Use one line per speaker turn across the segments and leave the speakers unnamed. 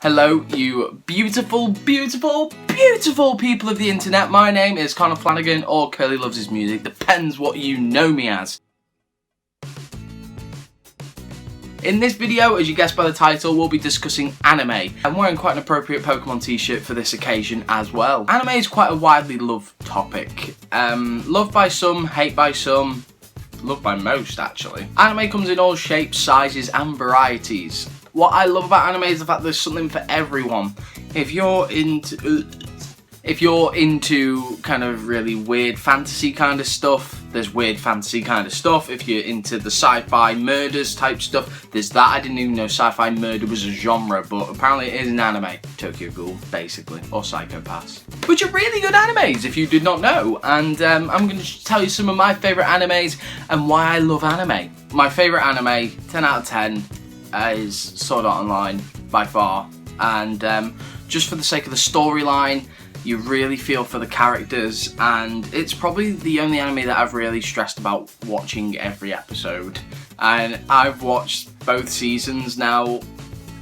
Hello, you beautiful, beautiful, beautiful people of the internet. My name is Connor Flanagan, or Curly Loves His Music, depends what you know me as. In this video, as you guessed by the title, we'll be discussing anime. I'm wearing quite an appropriate Pokemon t-shirt for this occasion as well. Anime is quite a widely loved topic. Loved by some, hate by some, loved by most actually. Anime comes in all shapes, sizes and varieties. What I love about anime is the fact there's something for everyone. If you're into kind of really weird fantasy kind of stuff, there's weird fantasy kind of stuff. If you're into the sci-fi murders type stuff, there's that. I didn't even know sci-fi murder was a genre, but apparently it is an anime. Tokyo Ghoul, basically, or Psychopaths, which are really good animes if you did not know. And I'm going to tell you some of my favourite animes and why I love anime. My favourite anime, 10 out of 10, is Sword Art Online by far, and just for the sake of the storyline, you really feel for the characters, and it's probably the only anime that I've really stressed about watching every episode, and I've watched both seasons now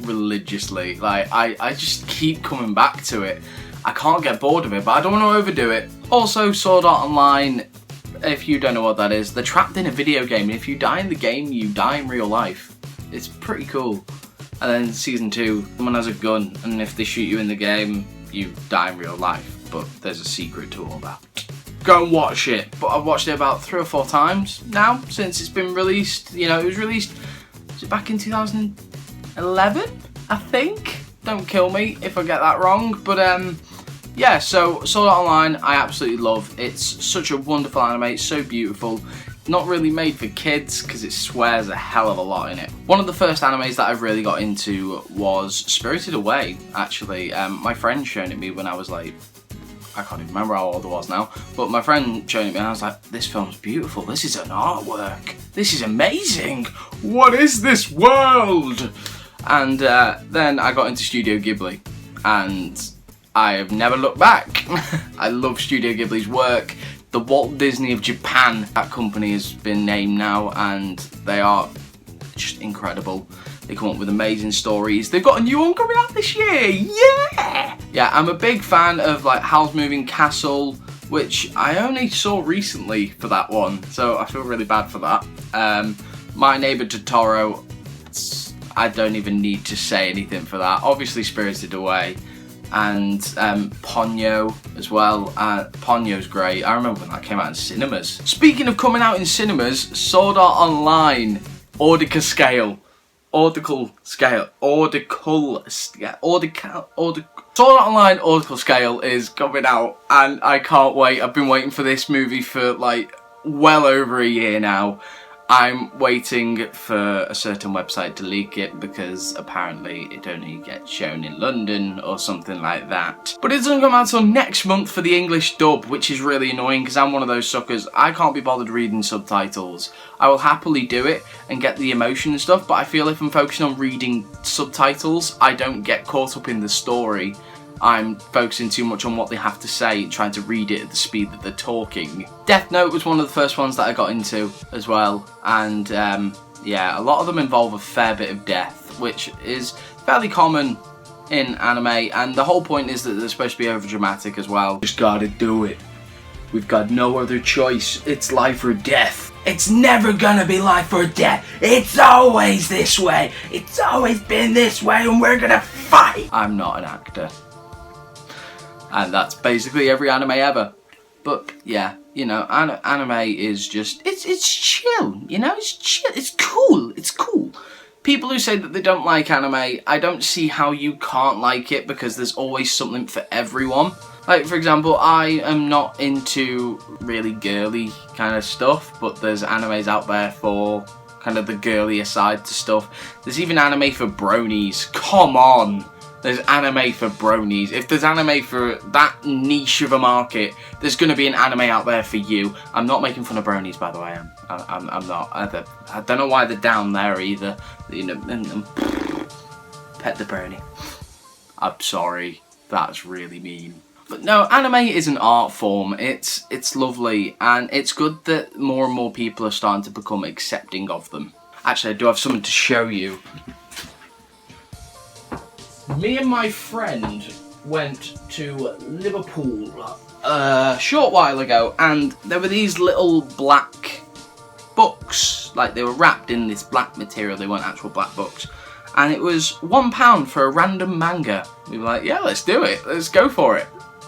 religiously. Like I just keep coming back to it. I can't get bored of it, but I don't want to overdo it. Also, Sword Art Online, if you don't know what that is, they're trapped in a video game, and if you die in the game, you die in real life. It's pretty cool. And then season 2, someone has a gun, and if they shoot you in the game, you die in real life. But there's a secret to all that. Go and watch it. But I've watched it about 3 or 4 times now since it's been released. You know, it was released, was it back in 2011, I think? Don't kill me if I get that wrong. But yeah, so Sword Art Online I absolutely love. It's such a wonderful anime, it's so beautiful. Not really made for kids because it swears a hell of a lot in it. One of the first animes that I've really got into was Spirited Away, actually. My friend showed it me when I was like, I can't even remember how old I was now, but my friend showed it me and I was like, this film's beautiful, this is an artwork, this is amazing, what is this world? And then I got into Studio Ghibli and I have never looked back. I love Studio Ghibli's work. The Walt Disney of Japan, that company has been named now, and they are just incredible. They come up with amazing stories. They've got a new one coming out this year, yeah! Yeah, I'm a big fan of like Howl's Moving Castle, which I only saw recently for that one, so I feel really bad for that. My Neighbor Totoro, I don't even need to say anything for that. Obviously Spirited Away. And Ponyo as well. Ponyo's great. I remember when that came out in cinemas. Speaking of coming out in cinemas, Sword Art Online, Sword Art Online Ordical Scale is coming out, and I can't wait. I've been waiting for this movie for like well over a year now. I'm waiting for a certain website to leak it because apparently it only gets shown in London or something like that. But it doesn't come out until next month for the English dub, which is really annoying because I'm one of those suckers. I can't be bothered reading subtitles. I will happily do it and get the emotion and stuff, but I feel if I'm focusing on reading subtitles, I don't get caught up in the story. I'm focusing too much on what they have to say and trying to read it at the speed that they're talking. Death Note was one of the first ones that I got into as well, and yeah, a lot of them involve a fair bit of death, which is fairly common in anime, and the whole point is that they're supposed to be over dramatic as well. Just gotta do it. We've got no other choice. It's life or death. It's never gonna be life or death. It's always this way. It's always been this way, and we're gonna fight. I'm not an actor. And that's basically every anime ever. But yeah, you know, anime is just, it's chill, you know, it's chill, it's cool. People who say that they don't like anime, I don't see how you can't like it because there's always something for everyone. Like, for example, I am not into really girly kind of stuff, but there's animes out there for kind of the girlier side to stuff. There's even anime for bronies, come on! There's anime for bronies. If there's anime for that niche of a market, there's going to be an anime out there for you. I'm not making fun of bronies, by the way. I'm not. I don't know why they're down there either. You know, pet the brony. I'm sorry. That's really mean. But no, anime is an art form. It's lovely, and it's good that more and more people are starting to become accepting of them. Actually, I do have something to show you. Me and my friend went to Liverpool a short while ago, and there were these little black books, like they were wrapped in this black material. They weren't actual black books, and it was £1 for a random manga. We were like, yeah, let's do it, let's go for it.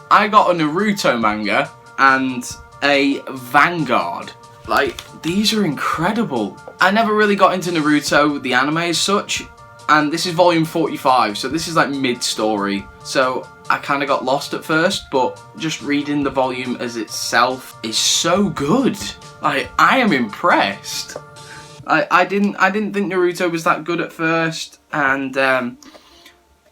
I got a Naruto manga and a Vanguard. Like, these are incredible. I never really got into Naruto, the anime as such, and this is volume 45, so this is like mid-story. So I kind of got lost at first, but just reading the volume as itself is so good. Like, I am impressed. I didn't think Naruto was that good at first, and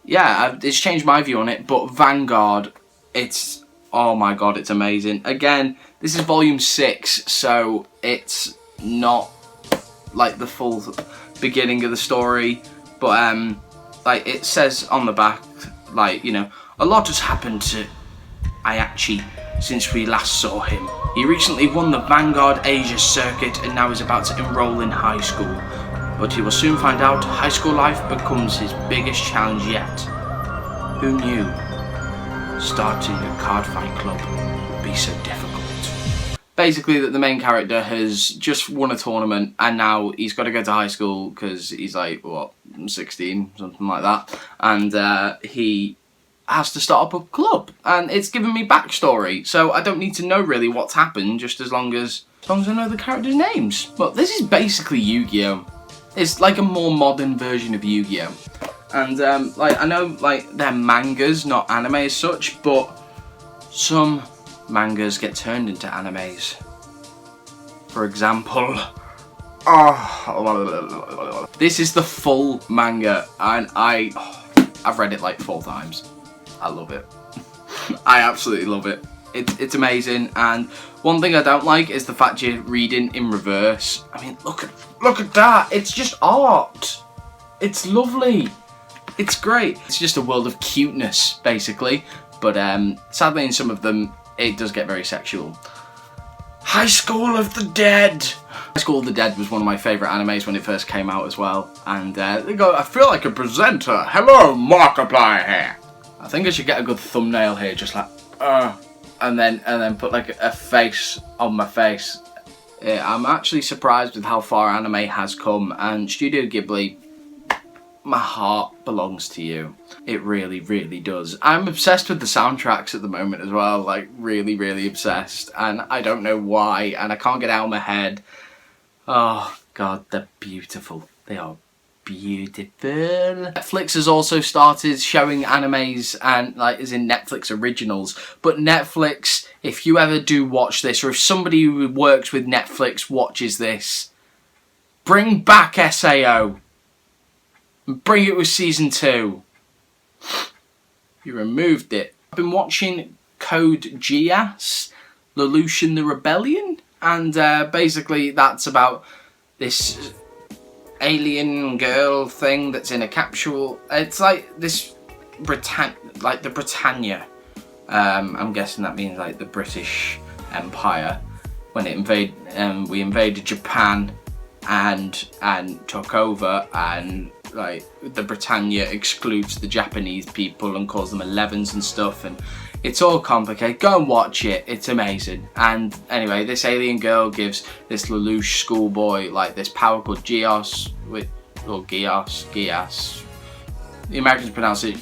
yeah, it's changed my view on it. But Vanguard, it's, oh my god, it's amazing. Again, this is volume 6, so it's not like the full beginning of the story, but like it says on the back, like, you know, a lot has happened to Ayachi since we last saw him. He recently won the Vanguard Asia circuit and now is about to enroll in high school, but he will soon find out high school life becomes his biggest challenge yet. Who knew starting a card fight club would be so difficult? Basically, that the main character has just won a tournament and now he's got to go to high school because he's like, what, 16, something like that, and he has to start up a club, and it's given me backstory, so I don't need to know really what's happened, just as long as I know the characters' names. But this is basically Yu-Gi-Oh! It's like a more modern version of Yu-Gi-Oh! And like, I know like they're mangas, not anime as such, but some mangas get turned into animes. For example, this is the full manga, and I've read it like 4 times. I love it. I absolutely love it. It's amazing, and one thing I don't like is the fact you're reading in reverse. I mean, look at that. It's just art. It's lovely. It's great. It's just a world of cuteness, basically. But sadly, in some of them, it does get very sexual. High School of the Dead. High School of the Dead was one of my favourite animes when it first came out as well. And they go, I feel like a presenter. Hello, Markiplier here. I think I should get a good thumbnail here, just like, and then put like a face on my face. Yeah, I'm actually surprised with how far anime has come, and Studio Ghibli, my heart belongs to you. It really, really does. I'm obsessed with the soundtracks at the moment as well, like really, really obsessed, and I don't know why, and I can't get out of my head. Oh god, they're beautiful. They are beautiful. Netflix has also started showing animes, and like as in Netflix originals, but Netflix, if you ever do watch this, or if somebody who works with Netflix watches this, bring back SAO. Bring it with season 2. You removed it. I've been watching Code Geass, Lelouch and the Rebellion, and basically that's about this alien girl thing that's in a capsule. It's like this like the Britannia. I'm guessing that means like the British Empire when it we invaded Japan and took over, and like the Britannia excludes the Japanese people and calls them 11s and stuff, and it's all complicated. Go and watch it, it's amazing. And anyway, this alien girl gives this Lelouch schoolboy like this power called Geass, or Geass. The Americans pronounce it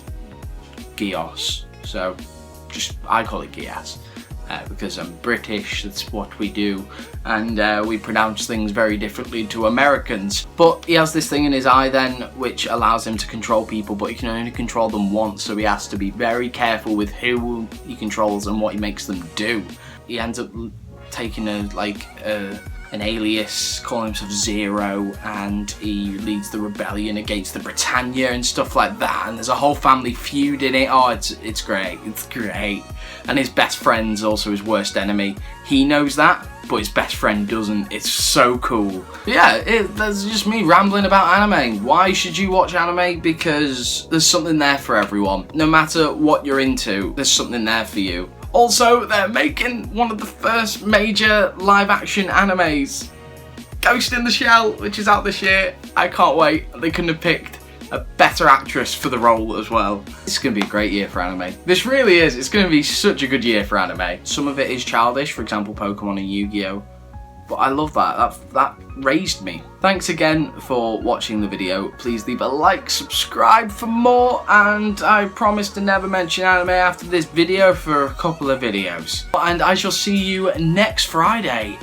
Geass, so just I call it Geass. Because I'm British, that's what we do, and we pronounce things very differently to Americans. But he has this thing in his eye then, which allows him to control people, but he can only control them once, so he has to be very careful with who he controls and what he makes them do. He ends up taking an alias, calling himself Zero, and he leads the rebellion against the Britannia and stuff like that, and there's a whole family feud in it. Oh, it's great, it's great. And his best friend's also his worst enemy. He knows that, but his best friend doesn't. It's so cool. But yeah, that's just me rambling about anime. Why should you watch anime? Because there's something there for everyone. No matter what you're into, there's something there for you. Also, they're making one of the first major live-action animes, Ghost in the Shell, which is out this year. I can't wait. They couldn't have picked a better actress for the role as well. It's going to be a great year for anime. This really is. It's going to be such a good year for anime. Some of it is childish, for example, Pokemon and Yu-Gi-Oh! But I love that. That raised me. Thanks again for watching the video. Please leave a like, subscribe for more, and I promise to never mention anime after this video for a couple of videos. And I shall see you next Friday.